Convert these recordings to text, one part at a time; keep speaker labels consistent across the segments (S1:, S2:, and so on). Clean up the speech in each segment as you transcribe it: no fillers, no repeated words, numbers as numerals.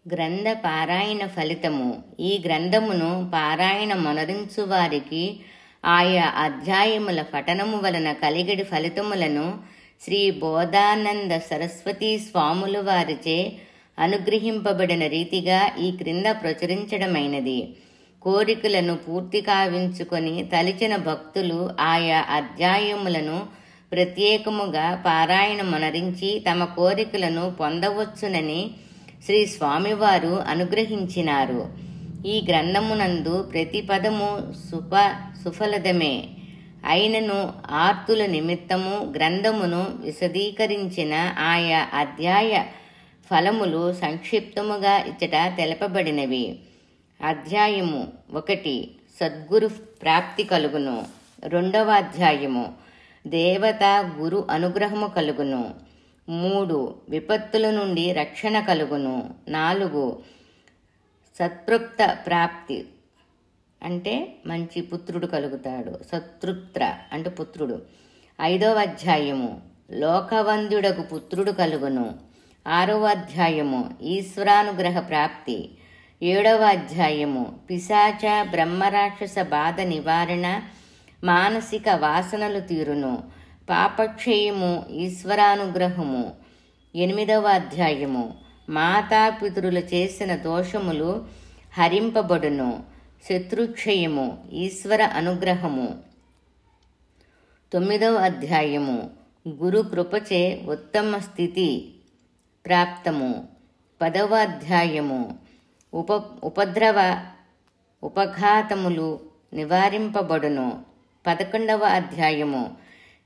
S1: గ్రంథ పారాయణ ఫలితము. ఈ గ్రంథమును పారాయణ మొనరించు వారికి ఆయా అధ్యాయముల పఠనము వలన కలిగడి ఫలితములను శ్రీ బోధానంద సరస్వతీ స్వాములు వారిచే అనుగ్రహింపబడిన రీతిగా ఈ క్రింద ప్రచురించడమైనది. కోరికలను పూర్తి కావించుకొని తలిచిన భక్తులు ఆయా అధ్యాయములను ప్రత్యేకముగా పారాయణ మొనరించి తమ కోరికలను పొందవచ్చునని శ్రీ స్వామివారు అనుగ్రహించినారు. ఈ గ్రంథమునందు ప్రతి పదము సుఫలదమే అయినను ఆర్తుల నిమిత్తము గ్రంథమును విశదీకరించిన ఆయా అధ్యాయ ఫలములు సంక్షిప్తముగా ఇచ్చట తెలపబడినవి. అధ్యాయము 1 సద్గురు ప్రాప్తి కలుగును. 2వ అధ్యాయము దేవత గురు అనుగ్రహము కలుగును. 3 విపత్తుల నుండి రక్షణ కలుగును. 4 సత్ప్రోక్త ప్రాప్తి అంటే మంచి పుత్రుడు కలుగుతాడు. సత్పుత్ర అంటే పుత్రుడు. 5వ అధ్యాయము లోకవంద్యుడకు పుత్రుడు కలుగును. 6వ అధ్యాయము ఈశ్వరానుగ్రహ ప్రాప్తి. 7వ అధ్యాయము పిశాచ బ్రహ్మరాక్షస బాధ నివారణ, మానసిక వాసనలు తీరును, పాపక్షయము, ఈశ్వరానుగ్రహము. 8వ అధ్యాయము మాతాపితరులు చేసిన దోషములు హరింపబడును, శత్రుక్షయము, ఈశ్వర అనుగ్రహము. 9వ అధ్యాయము గురు కృపచే ఉత్తమ స్థితి ప్రాప్తము. 10వ అధ్యాయము ఉపఘాతములు నివారింపబడును. 11వ అధ్యాయము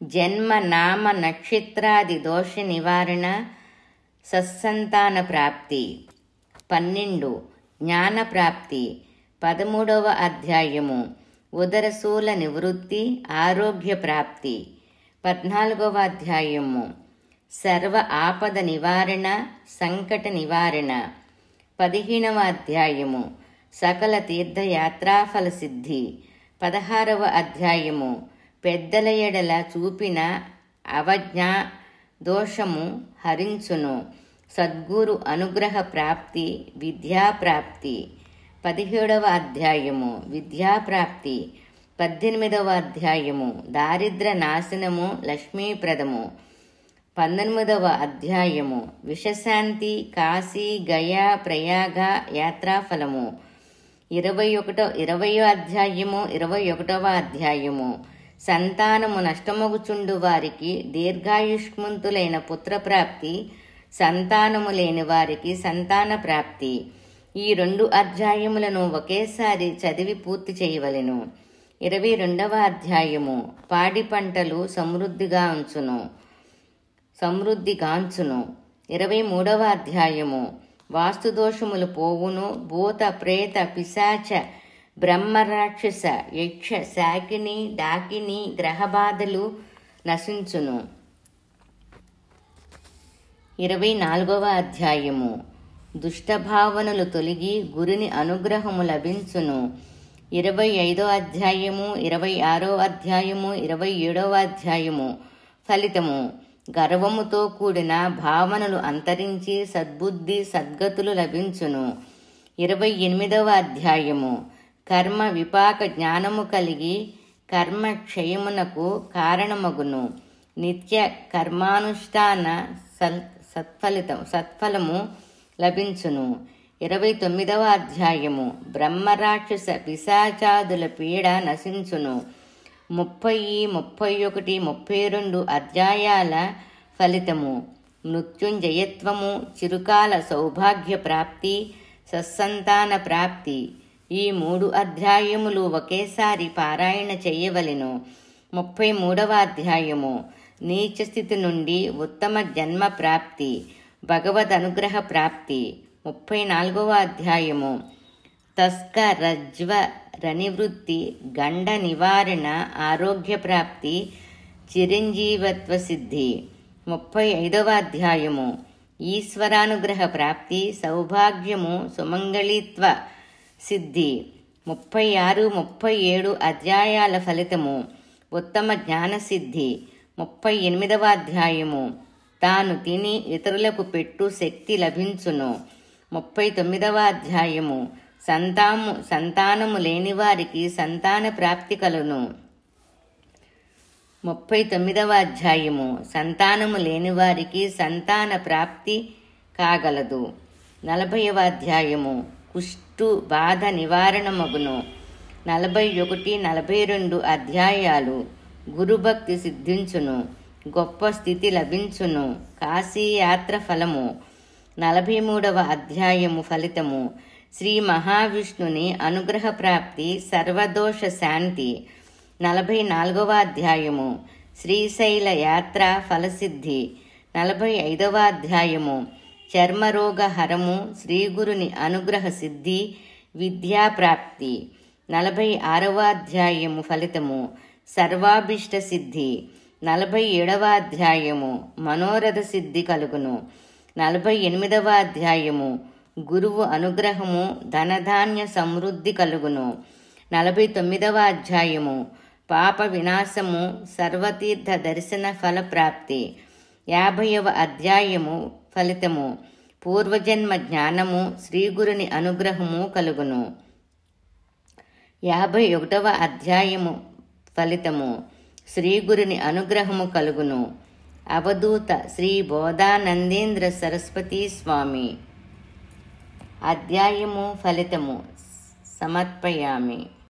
S1: జన్మ నామ నక్షత్రాది దోష నివారణ, సత్సంతాన ప్రాప్తి. 12 జ్ఞాన ప్రాప్తి. 13వ అధ్యాయము ఉదరశూల నివృత్తి, ఆరోగ్య ప్రాప్తి. 14వ అధ్యాయము సర్వ ఆపద నివారణ, సంకట నివారణ. 15వ అధ్యాయము సకల తీర్థయాత్రాఫల సిద్ధి. 16వ అధ్యాయము పెద్దల ఎడల చూపిన అవజ్ఞా దోషము హరించును, సద్గురు అనుగ్రహ ప్రాప్తి, విద్యాప్రాప్తి. 17వ అధ్యాయము విద్యాప్రాప్తి. 18వ అధ్యాయము దారిద్ర నాశనము, లక్ష్మీప్రదము. 19వ అధ్యాయము విషశాంతి, కాశీ గయా ప్రయాగ యాత్రాఫలము. 20వ అధ్యాయము 21వ అధ్యాయము సంతానము నష్టమగుచుండు వారికి దీర్ఘాయుష్మంతులైన పుత్రప్రాప్తి, సంతానము లేని వారికి సంతాన ప్రాప్తి. ఈ 2 అధ్యాయములను ఒకేసారి చదివి పూర్తి చేయవలెను. 22వ అధ్యాయము పాడి పంటలు సమృద్ధిగాంచును. 23వ అధ్యాయము వాస్తుదోషములు పోవును, భూత ప్రేత పిశాచ బ్రహ్మరాక్షస యక్ష శాకిని డాకిని గ్రహబాధలు నశించును. 24వ అధ్యాయము దుష్టభావనలు తొలగి గురుని అనుగ్రహము లభించును. 25వ అధ్యాయము 26వ అధ్యాయము 27వ అధ్యాయము ఫలితము గర్వముతో కూడిన భావనలు అంతరించి సద్బుద్ధి సద్గతులు లభించును. 28వ అధ్యాయము కర్మ విపాక జ్ఞానము కలిగి కర్మ క్షయమునకు కారణమగును, నిత్య కర్మానుష్ఠాన సత్ఫలము లభించును. 29వ అధ్యాయము బ్రహ్మరాక్షస పిశాచాదుల పీడ నశించును. 30, 31, 32 అధ్యాయాల ఫలితము మృత్యుంజయత్వము, చిరుకాల సౌభాగ్య ప్రాప్తి, సత్సంతాన ప్రాప్తి. ఈ 3 అధ్యాయములు ఒకేసారి పారాయణ చేయవలెను. 33వ అధ్యాయము నీచ స్థితి నుండి ఉత్తమ జన్మ ప్రాప్తి, భగవద్ అనుగ్రహ ప్రాప్తి. 34వ అధ్యాయము తస్కరజ్వ రనివృత్తి, గండ నివారణ, ఆరోగ్య ప్రాప్తి, చిరంజీవత్వ సిద్ధి. 35వ అధ్యాయము ఈశ్వరానుగ్రహ ప్రాప్తి, సౌభాగ్యము, సుమంగళిత్వ సిద్ధి. 36, 37 అధ్యాయాల ఫలితము ఉత్తమ జ్ఞానసిద్ధి. 38వ అధ్యాయము తాను తిని ఇతరులకు పెట్టు శక్తి లభించును. 39వ అధ్యాయము సంతానము లేని వారికి సంతాన ప్రాప్తి కలుగును. 39వ అధ్యాయము సంతానము లేని వారికి సంతాన ప్రాప్తి కాగలదు. 40వ అధ్యాయము కుష్టు బాధ నివారణమగును. 41, 42 అధ్యాయాలు గురుభక్తి సిద్ధించును, గొప్ప స్థితి లభించును, కాశీయాత్ర ఫలము. 43వ అధ్యాయము ఫలితము శ్రీ మహావిష్ణుని అనుగ్రహ ప్రాప్తి, సర్వదోష శాంతి. 44వ అధ్యాయము శ్రీశైల యాత్ర ఫలసిద్ధి. 45వ అధ్యాయము చర్మరోగ హరము, శ్రీగురుని అనుగ్రహ సిద్ధి, విద్యాప్రాప్తి. 46వ అధ్యాయము ఫలితము సర్వాభిష్ట సిద్ధి. 47వ అధ్యాయము మనోరథ సిద్ధి కలుగును. 48వ అధ్యాయము గురువు అనుగ్రహము, ధనధాన్య సమృద్ధి కలుగును. 49వ అధ్యాయము పాప వినాశము, సర్వతీర్థ దర్శన ఫల ప్రాప్తి. 50వ అధ్యాయము ఫలితము పూర్వజన్మ జ్ఞానము, శ్రీగురుని అనుగ్రహము కలుగును. 51వ అధ్యాయము ఫలితము శ్రీగురుని అనుగ్రహము కలుగును. అవధూత శ్రీ బోధానందేంద్ర సరస్వతీ స్వామి. అధ్యాయము ఫలితము సమర్పయామి.